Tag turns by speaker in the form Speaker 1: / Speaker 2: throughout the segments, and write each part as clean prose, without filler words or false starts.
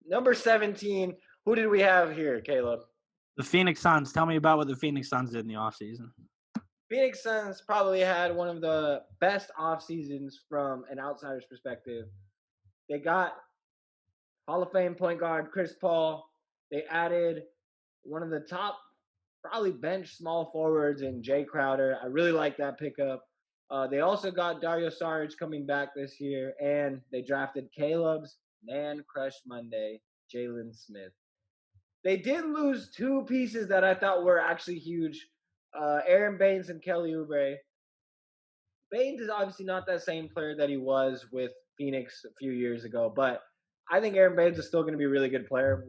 Speaker 1: Number 17. Who did we have here, Caleb?
Speaker 2: The Phoenix Suns. Tell me about what the Phoenix Suns did in the offseason.
Speaker 1: Phoenix Suns probably had one of the best off seasons from an outsider's perspective. They got Hall of Fame point guard Chris Paul. They added one of the top, probably bench small forwards in Jay Crowder. I really like that pickup. They also got Dario Saric coming back this year, and they drafted Caleb's Man Crush Monday, Jalen Smith. They did lose two pieces that I thought were actually huge. Aaron Baines and Kelly Oubre. Baines is obviously not that same player that he was with Phoenix a few years ago, but I think Aaron Baines is still going to be a really good player.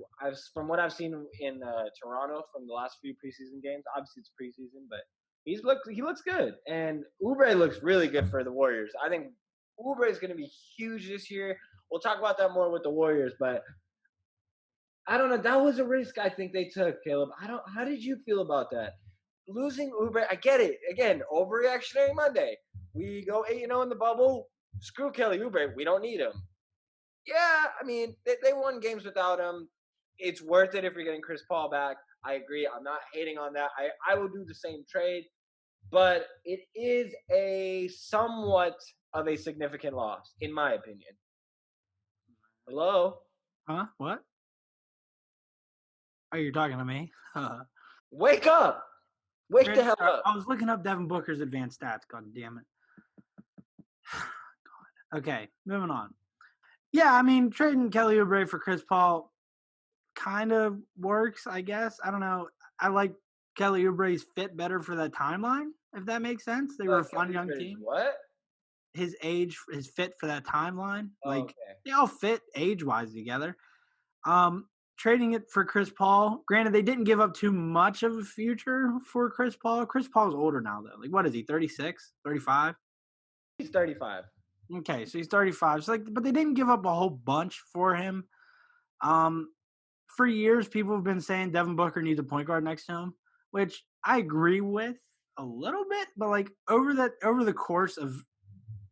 Speaker 1: From what I've seen in Toronto from the last few preseason games, obviously it's preseason, but he looks good, and Oubre looks really good for the Warriors. I think Oubre is going to be huge this year. We'll talk about that more with the Warriors, but I don't know. That was a risk I think they took, Caleb. How did you feel about that? Losing Oubre, I get it. Again, overreactionary Monday. We go 8-0 in the bubble. Screw Kelly Oubre. We don't need him. Yeah, I mean, they won games without him. It's worth it if you're getting Chris Paul back. I agree. I'm not hating on that. I will do the same trade, but it is a somewhat of a significant loss, in my opinion. Hello?
Speaker 2: Huh? What? Oh, you're talking to me?
Speaker 1: Wake up! Wake the hell up!
Speaker 2: I was looking up Devin Booker's advanced stats. God damn it. God. Okay, moving on. Yeah, I mean, trading Kelly Oubre for Chris Paul kind of works, I guess. I don't know. I like Kelly Oubre's fit better for that timeline, if that makes sense. They were a fun young team.
Speaker 1: What?
Speaker 2: His age, his fit for that timeline. Like,
Speaker 1: okay.
Speaker 2: They all fit age-wise together. Trading it for Chris Paul. Granted, they didn't give up too much of a future for Chris Paul. Chris Paul's older now, though. Like, what is he, 36, 35?
Speaker 1: He's 35.
Speaker 2: Okay, so he's 35. So but they didn't give up a whole bunch for him. For years, people have been saying Devin Booker needs a point guard next to him, which I agree with a little bit. But like over the course of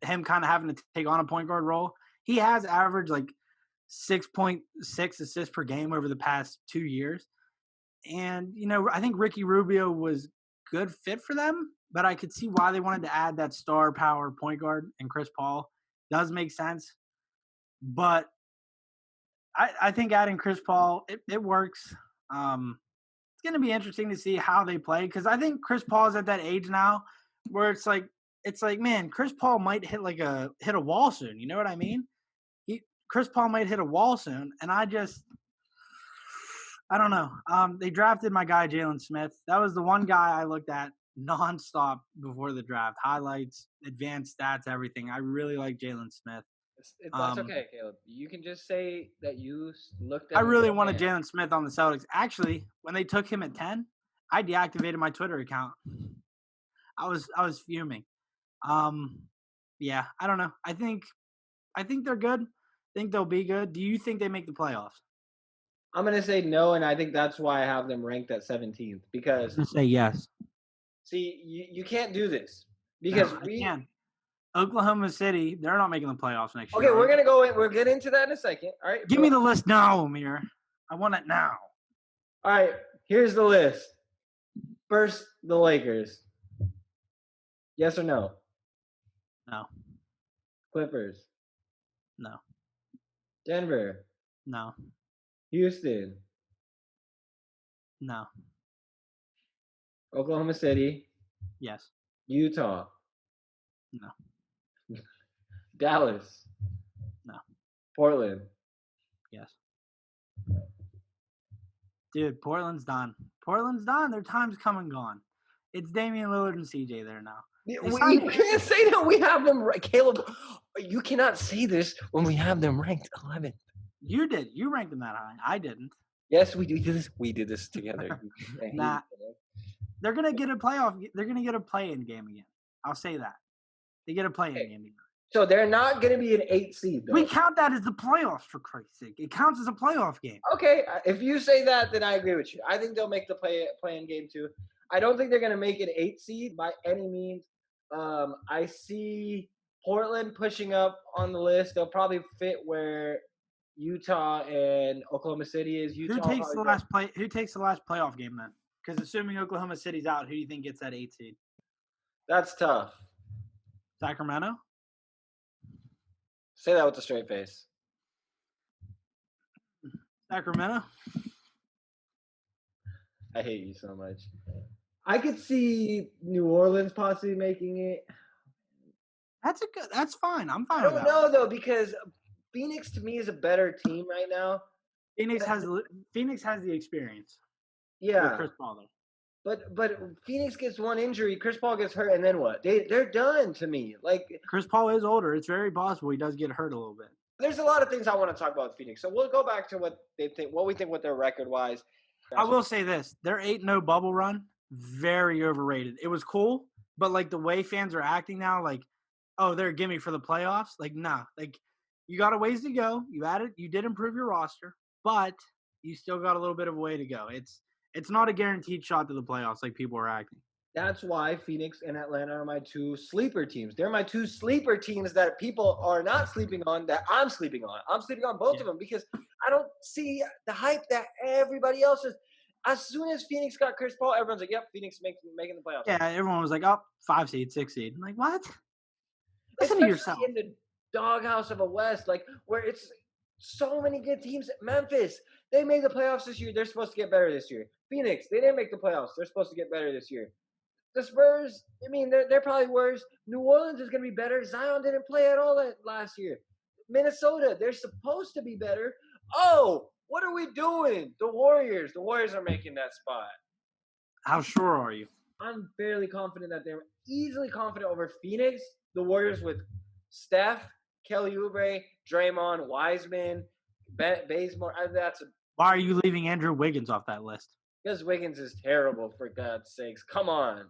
Speaker 2: him kind of having to take on a point guard role, he has averaged like 6.6 assists per game over the past 2 years. And, I think Ricky Rubio was good fit for them, but I could see why they wanted to add that star power point guard and Chris Paul. Does make sense. But I think adding Chris Paul, it works. It's going to be interesting to see how they play because I think Chris Paul is at that age now where it's like, man, Chris Paul might hit a wall soon. You know what I mean? Chris Paul might hit a wall soon, and I don't know. They drafted my guy Jalen Smith. That was the one guy I looked at nonstop before the draft. Highlights, advanced stats, everything. I really like Jalen Smith.
Speaker 1: That's okay, Caleb. You can just say that you looked at
Speaker 2: I really wanted Jalen Smith on the Celtics. Actually, when they took him at 10, I deactivated my Twitter account. I was fuming. Yeah, I don't know. I think they're good. I think they'll be good. Do you think they make the playoffs?
Speaker 1: I'm going to say no, and I think that's why I have them ranked at 17th because –
Speaker 2: I'm going to say yes.
Speaker 1: See, you can't do this because
Speaker 2: I can. Oklahoma City, they're not making the playoffs next year.
Speaker 1: Okay, we're going to go in. We'll get into that in a second. All right.
Speaker 2: Give me the list now, Amir. I want it now.
Speaker 1: All right, here's the list. First, the Lakers. Yes or no?
Speaker 2: No.
Speaker 1: Clippers.
Speaker 2: No.
Speaker 1: Denver.
Speaker 2: No.
Speaker 1: Houston.
Speaker 2: No.
Speaker 1: Oklahoma City.
Speaker 2: Yes.
Speaker 1: Utah.
Speaker 2: No.
Speaker 1: Dallas.
Speaker 2: No.
Speaker 1: Portland.
Speaker 2: Yes. Dude, Portland's done. Portland's done. Their time's come and gone. It's Damian Lillard and CJ there now.
Speaker 1: You can't say that we have them ranked. Caleb, you cannot say this when we have them ranked 11th.
Speaker 2: You did. You ranked them that high. I didn't.
Speaker 1: Yes, we did this. We did this together.
Speaker 2: Nah. They're going to get a playoff. They're going to get a play-in game again. I'll say that. They get a play-in game again.
Speaker 1: So they're not going to be an 8 seed, though.
Speaker 2: We count that as the playoffs, for Christ's sake. It counts as a playoff game.
Speaker 1: Okay, if you say that, then I agree with you. I think they'll make the play-in game, too. I don't think they're going to make an 8 seed by any means. I see Portland pushing up on the list. They'll probably fit where Utah and Oklahoma City is.
Speaker 2: Who
Speaker 1: Utah
Speaker 2: takes the last play? Who takes the last playoff game then? Because assuming Oklahoma City's out, who do you think gets that 8 seed?
Speaker 1: That's tough.
Speaker 2: Sacramento?
Speaker 1: Say that with a straight face.
Speaker 2: Sacramento?
Speaker 1: I hate you so much. I could see New Orleans possibly making it.
Speaker 2: That's fine. I'm fine
Speaker 1: I
Speaker 2: with
Speaker 1: don't
Speaker 2: that.
Speaker 1: know though, because Phoenix to me is a better team right now.
Speaker 2: Phoenix has the experience.
Speaker 1: Yeah.
Speaker 2: With Chris Paul though.
Speaker 1: But Phoenix gets one injury, Chris Paul gets hurt, and then what? They're done to me. Like
Speaker 2: Chris Paul is older. It's very possible he does get hurt a little bit.
Speaker 1: There's a lot of things I want to talk about with Phoenix. So we'll go back to what we think with their record wise.
Speaker 2: I will say this: their 8-0 bubble run, very overrated. It was cool, but like the way fans are acting now, like, oh, they're a gimme for the playoffs. Like, nah, like you got a ways to go. You did improve your roster, but you still got a little bit of a way to go. It's not a guaranteed shot to the playoffs like people are acting.
Speaker 1: That's why Phoenix and Atlanta are my two sleeper teams. They're my two sleeper teams that people are not sleeping on, that I'm sleeping on. I'm sleeping on both of them because I don't see the hype that everybody else is. As soon as Phoenix got Chris Paul, everyone's like, yep, Phoenix making the playoffs.
Speaker 2: Yeah, everyone was like, oh, 5 seed, 6 seed. I'm like, what? Listen to yourself.
Speaker 1: In the doghouse of a West, like where it's so many good teams. Memphis, they made the playoffs this year. They're supposed to get better this year. Phoenix, they didn't make the playoffs. They're supposed to get better this year. The Spurs, I mean, they're probably worse. New Orleans is going to be better. Zion didn't play at all last year. Minnesota, they're supposed to be better. Oh, what are we doing? The Warriors are making that spot.
Speaker 2: How sure are you?
Speaker 1: I'm fairly confident that they're easily confident over Phoenix. The Warriors with Steph, Kelly Oubre, Draymond, Wiseman, Bazemore.
Speaker 2: Why are you leaving Andrew Wiggins off that list?
Speaker 1: Because Wiggins is terrible, for God's sakes. Come on.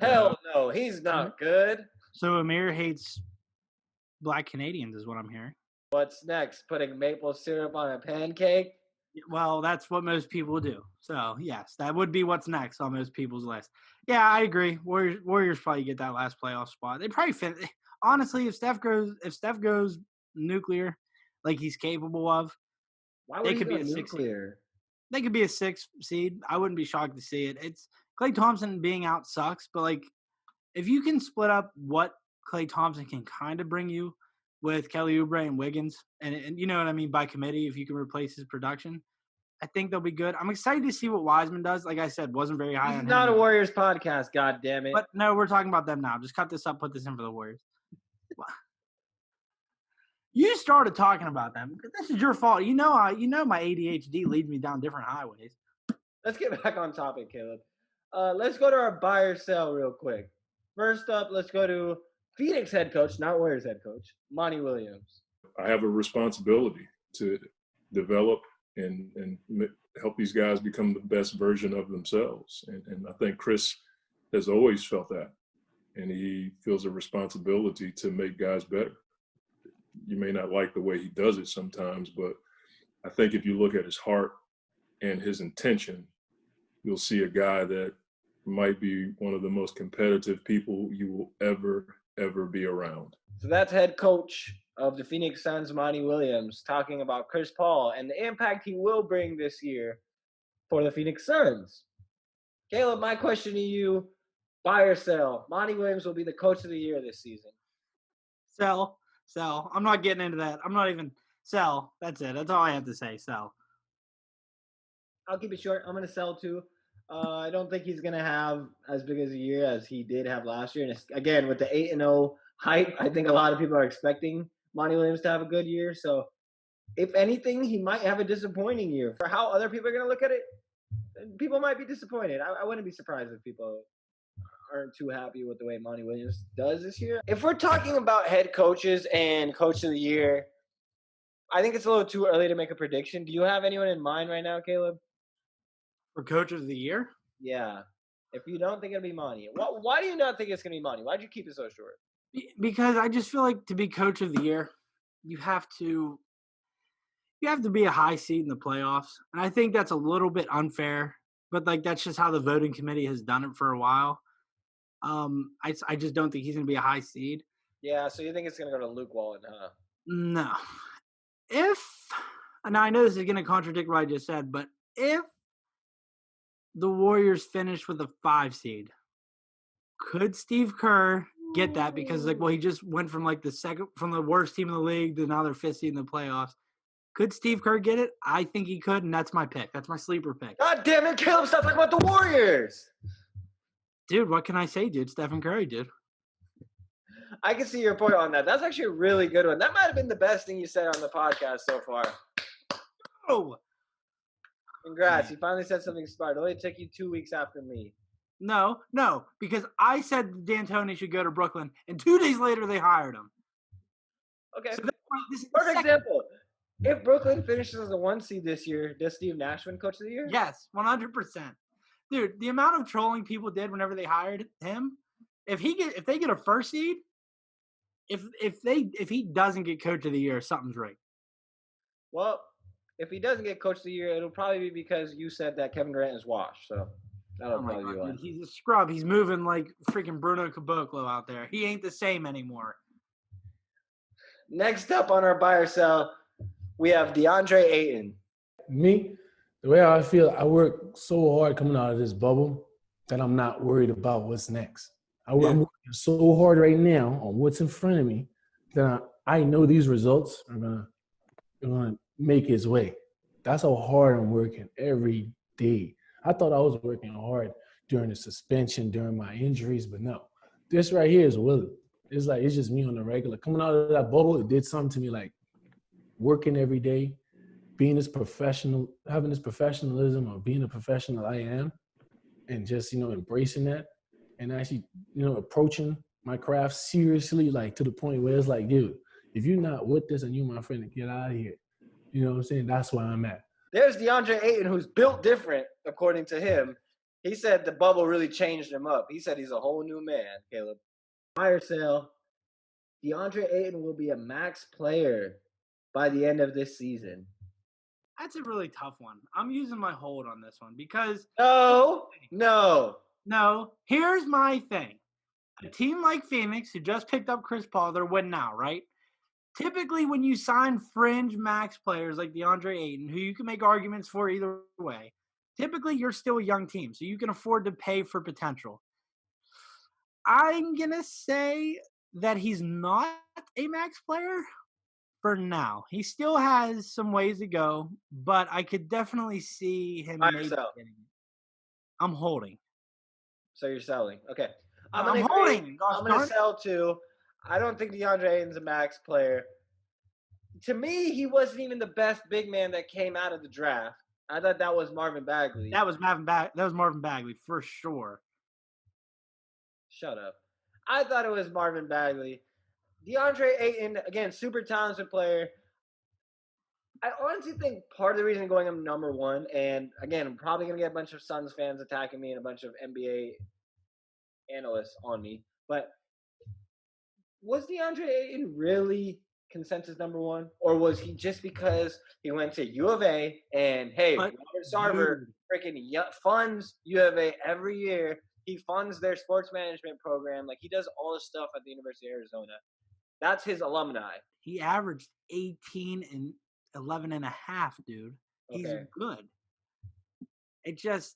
Speaker 1: Hell no, he's not good.
Speaker 2: So Amir hates Black Canadians is what I'm hearing.
Speaker 1: What's next? Putting maple syrup on a pancake?
Speaker 2: Well, that's what most people do. So, yes, that would be what's next on most people's list. Yeah, I agree. Warriors probably get that last playoff spot. They probably finish. Honestly, if Steph goes nuclear like he's capable of,
Speaker 1: they could be a nuclear.
Speaker 2: They could be a 6 seed. I wouldn't be shocked to see it. It's Klay Thompson being out sucks, but like if you can split up what Klay Thompson can kind of bring you with Kelly Oubre and Wiggins, and you know what I mean by committee, if you can replace his production, I think they'll be good. I'm excited to see what Wiseman does. Like I said, wasn't very high on him.
Speaker 1: Not a Warriors podcast, God damn it.
Speaker 2: But no, we're talking about them now. Just cut this up, put this in for the Warriors. You started talking about them. This is your fault. You know my ADHD leads me down different highways.
Speaker 1: Let's get back on topic, Caleb. Let's go to our buy or sell real quick. First up, let's go to Phoenix head coach, not Warriors head coach, Monty Williams.
Speaker 3: I have a responsibility to develop and help these guys become the best version of themselves. And I think Chris has always felt that. And he feels a responsibility to make guys better. You may not like the way he does it sometimes, but I think if you look at his heart and his intention, you'll see a guy that might be one of the most competitive people you will ever be around.
Speaker 1: So that's head coach of the Phoenix Suns, Monty Williams, talking about Chris Paul and the impact he will bring this year for the Phoenix Suns. Caleb, my question to you, buy or sell? Monty Williams will be the coach of the year this season.
Speaker 2: Sell. I'm not getting into that. I'm not even sell. That's it. That's all I have to say. Sell.
Speaker 1: I'll keep it short. I'm going to sell too. I don't think he's going to have as big as a year as he did have last year. And again, with the 8-0 hype, I think a lot of people are expecting Monty Williams to have a good year. So if anything, he might have a disappointing year. For how other people are going to look at it, people might be disappointed. I wouldn't be surprised if people aren't too happy with the way Monty Williams does this year. If we're talking about head coaches and coach of the year, I think it's a little too early to make a prediction. Do you have anyone in mind right now, Caleb?
Speaker 2: For coach of the year?
Speaker 1: Yeah. If you don't think it'll be Monty, why do you not think it's going to be Monty? Why'd you keep it so short?
Speaker 2: Because I just feel like to be coach of the year, you have to be a high seed in the playoffs. And I think that's a little bit unfair, but like that's just how the voting committee has done it for a while. I just don't think he's going to be a high seed.
Speaker 1: Yeah, so you think it's going to go to Luke Walton, huh?
Speaker 2: No. Now I know this is going to contradict what I just said, but if the Warriors finish with a 5 seed, could Steve Kerr get that? Because he just went from the worst team in the league to now they're 5th seed in the playoffs. Could Steve Kerr get it? I think he could, and that's my pick. That's my sleeper pick.
Speaker 1: God damn it, Caleb, stop talking about the Warriors.
Speaker 2: Dude, what can I say, dude? Stephen Curry, dude.
Speaker 1: I can see your point on that. That's actually a really good one. That might have been the best thing you said on the podcast so far.
Speaker 2: Oh.
Speaker 1: Congrats. You finally said something smart. It only took you 2 weeks after me.
Speaker 2: No, because I said D'Antoni should go to Brooklyn, and 2 days later they hired him.
Speaker 1: Okay.
Speaker 2: So this is
Speaker 1: perfect example. If Brooklyn finishes as a 1 seed this year, does Steve Nash win Coach of the Year?
Speaker 2: Yes, 100%. Dude, the amount of trolling people did whenever they hired him, if they get a 1st seed, if he doesn't get Coach of the Year, something's right.
Speaker 1: Well, if he doesn't get Coach of the Year, it'll probably be because you said that Kevin Durant is washed. So that'll probably be why.
Speaker 2: Dude, he's a scrub. He's moving like freaking Bruno Caboclo out there. He ain't the same anymore.
Speaker 1: Next up on our buy or sell, we have DeAndre Ayton.
Speaker 4: Me, the way I feel, I work so hard coming out of this bubble that I'm not worried about what's next. I'm working so hard right now on what's in front of me that I know these results are gonna make its way. That's how hard I'm working every day. I thought I was working hard during the suspension, during my injuries, but no. This right here is Willie. It's just me on the regular. Coming out of that bubble, it did something to me, like working every day, being this professional, having this professionalism of being a professional I am, and just, embracing that, and actually, approaching my craft seriously, like to the point where it's like, dude, if you're not with this and you my friend, get out of here. You know what I'm saying? That's where I'm at.
Speaker 1: There's DeAndre Ayton, who's built different, according to him. He said the bubble really changed him up. He said he's a whole new man, Caleb. Fire sale. DeAndre Ayton will be a max player by the end of this season.
Speaker 2: That's a really tough one. I'm using my hold on this one because
Speaker 1: No.
Speaker 2: Here's my thing. A team like Phoenix, who just picked up Chris Paul, they're winning now, right? Typically, when you sign fringe max players like DeAndre Ayton, who you can make arguments for either way, typically you're still a young team, so you can afford to pay for potential. I'm going to say that he's not a max player for now. He still has some ways to go, but I could definitely see him maybe getting it. I'm holding.
Speaker 1: So you're selling. Okay.
Speaker 2: I'm holding.
Speaker 1: I'm going to sell too. I don't think DeAndre Ayton's a max player. To me, he wasn't even the best big man that came out of the draft. I thought that was Marvin Bagley.
Speaker 2: That was Marvin Bagley for sure.
Speaker 1: Shut up. I thought it was Marvin Bagley. DeAndre Ayton, again, super talented player. I honestly think part of the reason going him number one, and again, I'm probably going to get a bunch of Suns fans attacking me and a bunch of NBA analysts on me, but was DeAndre Ayton really consensus number one? Or was he just because he went to U of A and, hey, Robert Sarver freaking funds U of A every year. He funds their sports management program. Like, he does all this stuff at the University of Arizona. That's his alumni.
Speaker 2: He averaged 18 and 11 and a half, dude. He's good. It just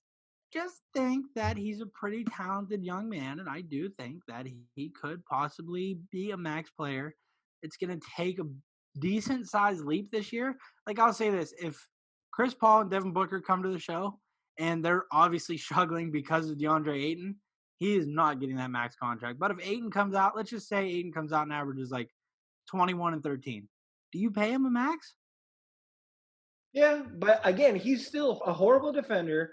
Speaker 2: think that he's a pretty talented young man, and I do think that he could possibly be a max player. It's going to take a decent-sized leap this year. Like, I'll say this. If Chris Paul and Devin Booker come to the show, and they're obviously struggling because of DeAndre Ayton, he is not getting that max contract. But if Ayton comes out, let's just say Ayton comes out and averages like 21 and 13. Do you pay him a max?
Speaker 1: Yeah, but again, he's still a horrible defender.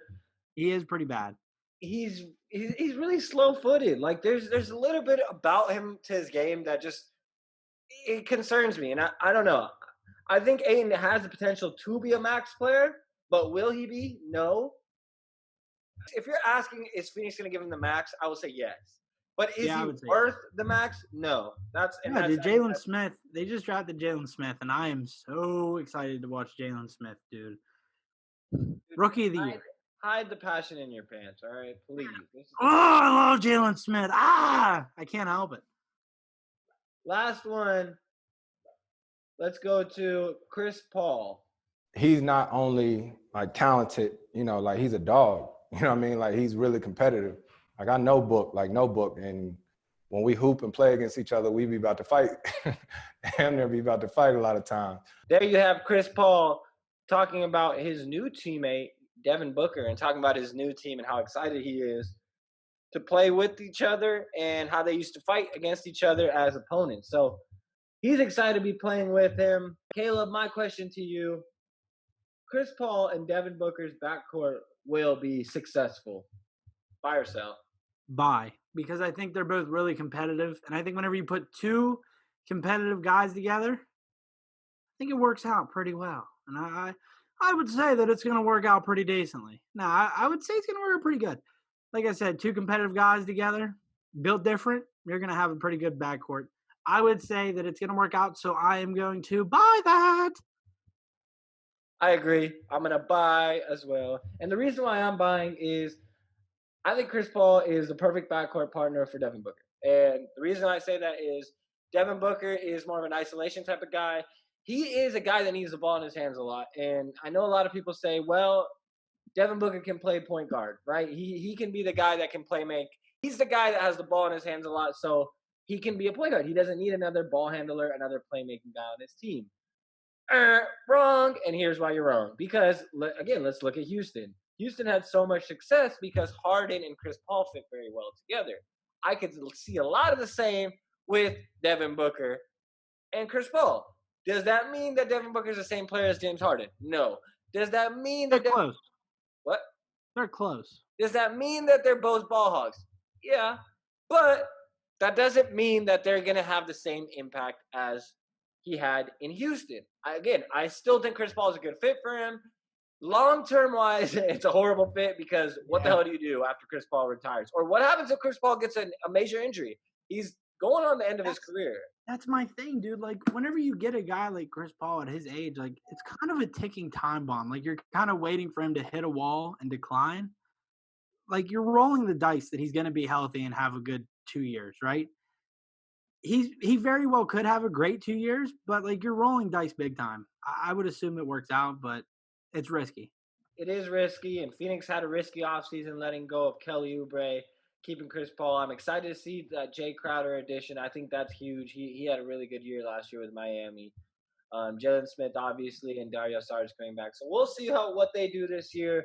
Speaker 2: He is pretty bad.
Speaker 1: He's really slow-footed. Like, there's a little bit about him to his game that just it concerns me. And I don't know. I think Ayton has the potential to be a max player, but will he be? No. If you're asking, is Phoenix going to give him the max? I will say yes. But is he worth the max? No.
Speaker 2: Jalen Smith. They just drafted Jalen Smith, and I am so excited to watch Jalen Smith, dude. Rookie of the year.
Speaker 1: Hide the passion in your pants, all right? Please.
Speaker 2: I love Jalen Smith. I can't help it.
Speaker 1: Last one. Let's go to Chris Paul.
Speaker 5: He's not only like talented, like he's a dog. You know what I mean? Like he's really competitive. Like I know Book, and when we hoop and play against each other, we be about to fight. And they'll be about to fight a lot of times.
Speaker 1: There you have Chris Paul talking about his new teammate, Devin Booker, and talking about his new team and how excited he is to play with each other and how they used to fight against each other as opponents. So he's excited to be playing with him. Caleb, my question to you, Chris Paul and Devin Booker's backcourt will be successful. Buy or sell?
Speaker 2: Buy, because I think they're both really competitive. And I think whenever you put two competitive guys together, I think it works out pretty well. And I would say that it's going to work out pretty decently. Now, I would say it's going to work out pretty good. Like I said, two competitive guys together, built different, you're going to have a pretty good backcourt. I would say that it's going to work out, so I am going to buy that.
Speaker 1: I agree. I'm going to buy as well. And the reason why I'm buying is I think Chris Paul is the perfect backcourt partner for Devin Booker. And the reason I say that is Devin Booker is more of an isolation type of guy. He is a guy that needs the ball in his hands a lot. And I know a lot of people say, well, Devin Booker can play point guard, right? He can be the guy that can play make. He's the guy that has the ball in his hands a lot, so he can be a point guard. He doesn't need another ball handler, another playmaking guy on his team. Wrong, and here's why you're wrong. Because, again, let's look at Houston. Houston had so much success because Harden and Chris Paul fit very well together. I could see a lot of the same with Devin Booker and Chris Paul. Does that mean that Devin Booker is the same player as James Harden? No. Does that mean that
Speaker 2: They're close?
Speaker 1: What?
Speaker 2: They're close.
Speaker 1: Does that mean that they're both ball hogs? Yeah. But that doesn't mean that they're going to have the same impact as he had in Houston. I still think Chris Paul is a good fit for him. Long-term wise, it's a horrible fit because what the hell do you do after Chris Paul retires? Or what happens if Chris Paul gets a major injury? He's going on the end of his career.
Speaker 2: That's my thing, dude. Like, whenever you get a guy like Chris Paul at his age, like, it's kind of a ticking time bomb. Like, you're kind of waiting for him to hit a wall and decline. Like, you're rolling the dice that he's going to be healthy and have a good 2 years, right? He very well could have a great 2 years, but, like, you're rolling dice big time. I would assume it works out, but it's risky.
Speaker 1: It is risky, and Phoenix had a risky offseason letting go of Kelly Oubre, keeping Chris Paul. I'm excited to see that Jay Crowder addition. I think that's huge. He had a really good year last year with Miami. Jalen Smith, obviously, and Dario Saric coming back. So we'll see what they do this year.